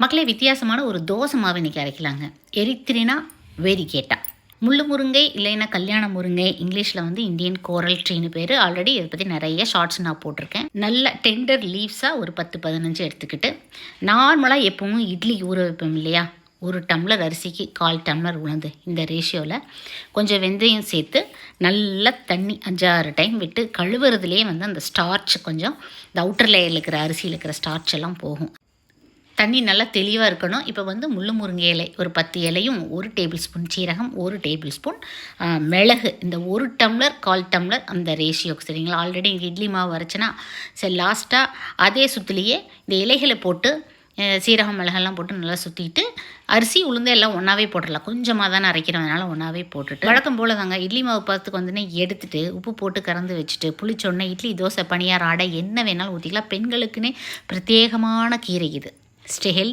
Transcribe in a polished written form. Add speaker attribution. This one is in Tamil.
Speaker 1: மக்களே, வித்தியாசமான ஒரு தோசை மாவு இன்றைக்கி அரைக்கலாங்க. எரித்ரினா வேரிகேட்டா முள்ளு முருங்கை இல்லைன்னா கல்யாண முருங்கை, இங்கிலீஷில் வந்து இந்தியன் கோரல் ட்ரீன்னு பேர். ஆல்ரெடி இதை பற்றி நிறைய ஷார்ட்ஸ் நான் போட்டிருக்கேன். நல்ல டெண்டர் லீவ்ஸாக ஒரு 10-15 எடுத்துக்கிட்டு, நார்மலாக எப்பவும் இட்லி ஊற வைப்போம் இல்லையா, 1 டம்ளர் அரிசிக்கு 1/4 டம்ளர் உளுந்து, இந்த ரேஷியோவில் கொஞ்சம் வெந்தயம் சேர்த்து நல்லா தண்ணி 5-6 டைம் விட்டு கழுவுறதுலேயே வந்து அந்த ஸ்டார்ச் கொஞ்சம் இந்த அவுட்டர் லேயரில் இருக்கிற அரிசியில் இருக்கிற ஸ்டார்ச் எல்லாம் போகும். தண்ணி நல்லா தெளிவாக இருக்கணும். இப்போ வந்து முள்ளு முருங்கை இலை ஒரு 10 இலையும், 1 டேபிள் ஸ்பூன் சீரகம், 1 டேபிள் ஸ்பூன் மிளகு, இந்த 1 டம்ளர் 1/4 டம்ளர் அந்த ரேஷியோக்கு, சரிங்களா? ஆல்ரெடி இங்கே இட்லி மாவு அரைச்சினா சரி, லாஸ்ட்டாக அதே சுற்றுலையே இந்த இலைகளை போட்டு சீரகம் மிளகெல்லாம் போட்டு நல்லா சுற்றிட்டு அரிசி உளுந்து எல்லாம் ஒன்றாவே போட்டுடலாம். கொஞ்சமாக தானே அரைக்கிறதுனால ஒன்றாவே போட்டுட்டு வழக்கம் போல் தாங்க இட்லி மாவு பார்த்துக்கு வந்துன்னு எடுத்துகிட்டு உப்பு போட்டு கறந்து வச்சுட்டு புளிச்சொன்னே இட்லி தோசை பணியாரம் அடை என்ன வேணாலும் ஊற்றிக்கலாம். பெண்களுக்குன்னே பிரத்யேகமான கீரை இது. Stay healthy.